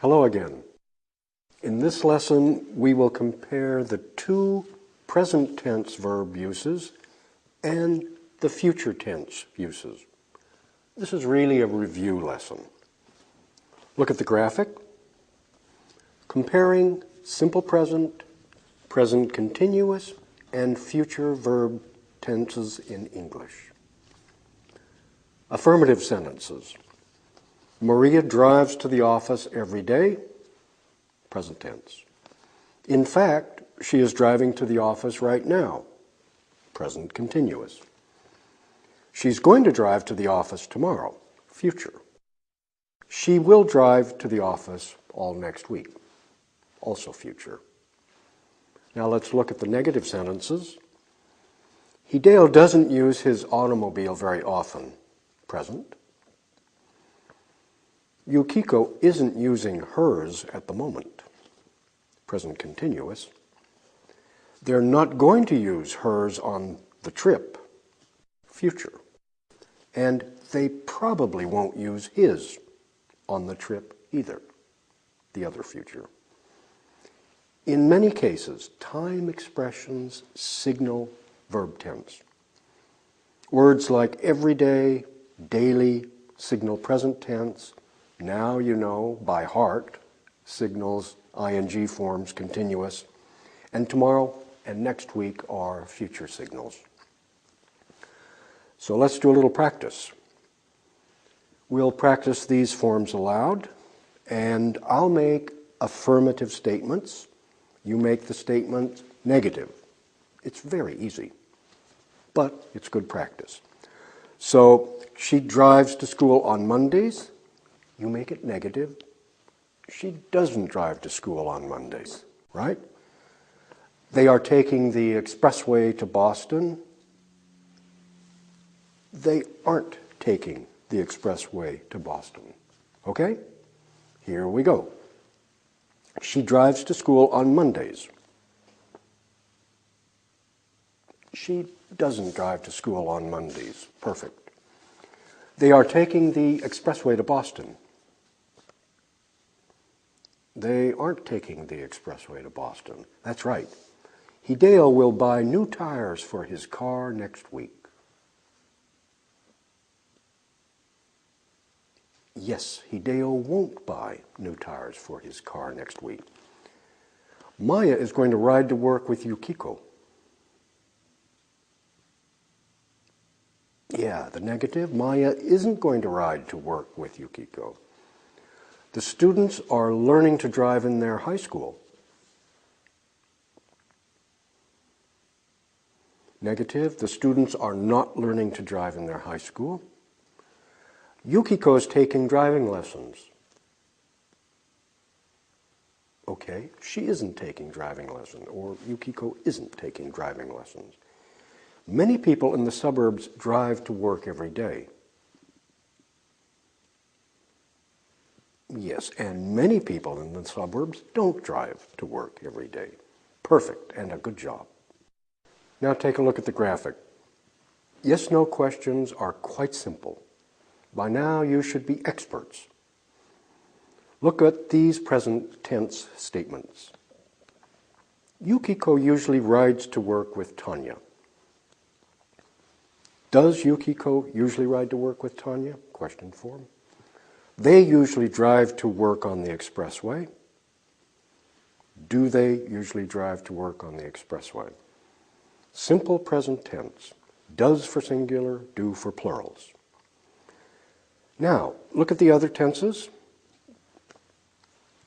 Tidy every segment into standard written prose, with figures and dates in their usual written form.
Hello again. In this lesson, we will compare the two present tense verb uses and the future tense uses. This is really a review lesson. Look at the graphic. Comparing simple present, present continuous, and future verb tenses in English. Affirmative sentences. Maria drives to the office every day, present tense. In fact, she is driving to the office right now, present continuous. She's going to drive to the office tomorrow, future. She will drive to the office all next week, also future. Now let's look at the negative sentences. Hideo doesn't use his automobile very often, present. Yukiko isn't using hers at the moment, present continuous. They're not going to use hers on the trip, future. And they probably won't use his on the trip either, the other future. In many cases, time expressions signal verb tense. Words like everyday, daily signal present tense. Now you know, by heart, signals ing forms continuous, and tomorrow and next week are future signals. So let's do a little practice. We'll practice these forms aloud, and I'll make affirmative statements. You make the statement negative. It's very easy, but it's good practice. So, she drives to school on Mondays. You make it negative. She doesn't drive to school on Mondays, right? They are taking the expressway to Boston. They aren't taking the expressway to Boston. Okay? Here we go. She drives to school on Mondays. She doesn't drive to school on Mondays. Perfect. They are taking the expressway to Boston. They aren't taking the expressway to Boston. That's right. Hideo will buy new tires for his car next week. Yes, Hideo won't buy new tires for his car next week. Maya is going to ride to work with Yukiko. Yeah, the negative. Maya isn't going to ride to work with Yukiko. The students are learning to drive in their high school. Negative. The students are not learning to drive in their high school. Yukiko is taking driving lessons. Okay, she isn't taking driving lessons, or Yukiko isn't taking driving lessons. Many people in the suburbs drive to work every day. Yes, and many people in the suburbs don't drive to work every day. Perfect, and a good job. Now take a look at the graphic. Yes/no questions are quite simple. By now you should be experts. Look at these present tense statements. Yukiko usually rides to work with Tanya. Does Yukiko usually ride to work with Tanya? Question form. They usually drive to work on the expressway. Do they usually drive to work on the expressway? Simple present tense. Does for singular, do for plurals. Now, look at the other tenses.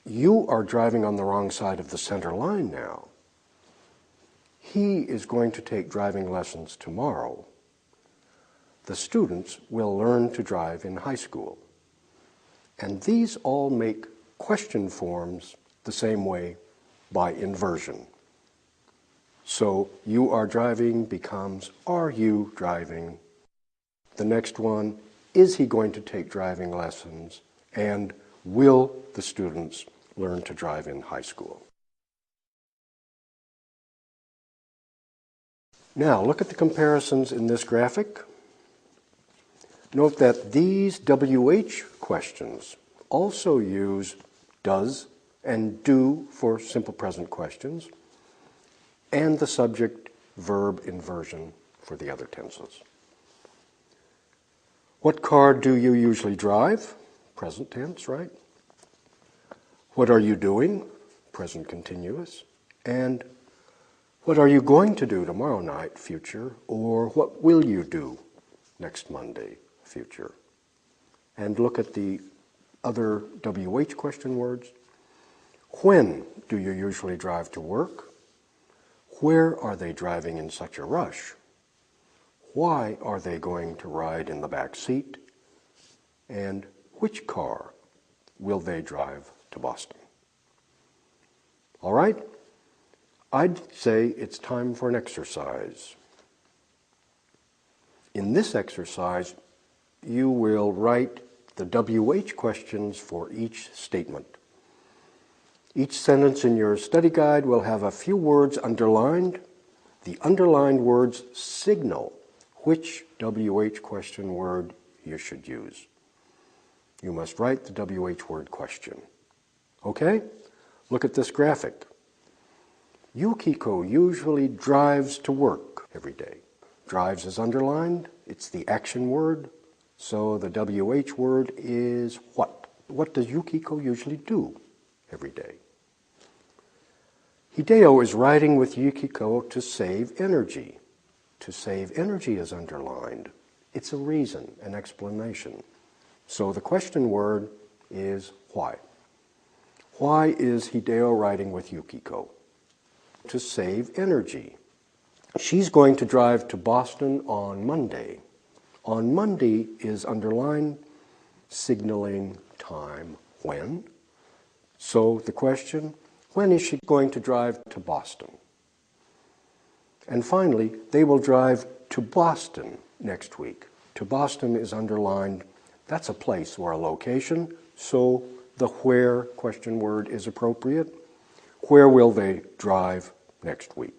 You are driving on the wrong side of the center line now. He is going to take driving lessons tomorrow. The students will learn to drive in high school. And these all make question forms the same way by inversion. So, you are driving becomes, are you driving? The next one, is he going to take driving lessons? And will the students learn to drive in high school? Now, look at the comparisons in this graphic. Note that these WH questions also use does and do for simple present questions, and the subject-verb inversion for the other tenses. What car do you usually drive? Present tense, right? What are you doing? Present continuous. And what are you going to do tomorrow night? Future. Or what will you do next Monday? Future. And look at the other WH question words. When do you usually drive to work? Where are they driving in such a rush? Why are they going to ride in the back seat? And which car will they drive to Boston? All right? I'd say it's time for an exercise. In this exercise, you will write the WH questions for each statement. Each sentence in your study guide will have a few words underlined. The underlined words signal which WH question word you should use. You must write the WH word question. Okay? Look at this graphic. Yukiko usually drives to work every day. Drives is underlined. It's the action word. So the WH word is what? What does Yukiko usually do every day? Hideo is riding with Yukiko to save energy. To save energy is underlined. It's a reason, an explanation. So the question word is why. Why is Hideo riding with Yukiko? To save energy. She's going to drive to Boston on Monday. On Monday is underlined, signaling time when. So the question, when is she going to drive to Boston? And finally, they will drive to Boston next week. To Boston is underlined. That's a place or a location, so the where question word is appropriate. Where will they drive next week?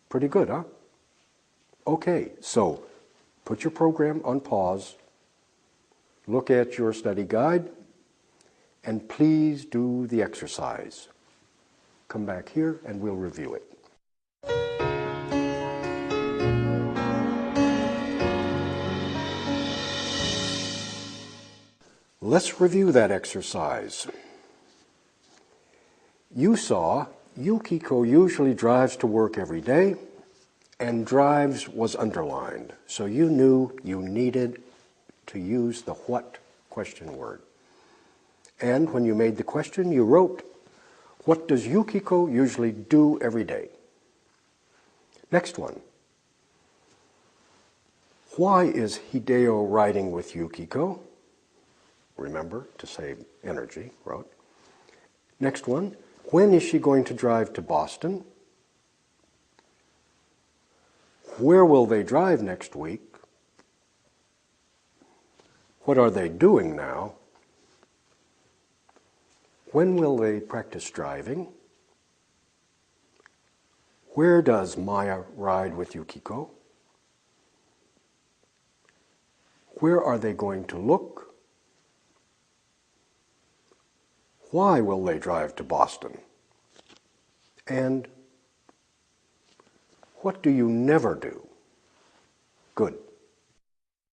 Pretty good, huh? Okay, so put your program on pause, look at your study guide, and please do the exercise. Come back here and we'll review it. Let's review that exercise. You saw Yukiko usually drives to work every day, and drives was underlined. So you knew you needed to use the what question word. And when you made the question, you wrote, what does Yukiko usually do every day? Next one. Why is Hideo riding with Yukiko? Remember, to save energy, right? Next one. When is she going to drive to Boston? Where will they drive next week? What are they doing now? When will they practice driving? Where does Maya ride with Yukiko? Where are they going to look? Why will they drive to Boston? And what do you never do? Good.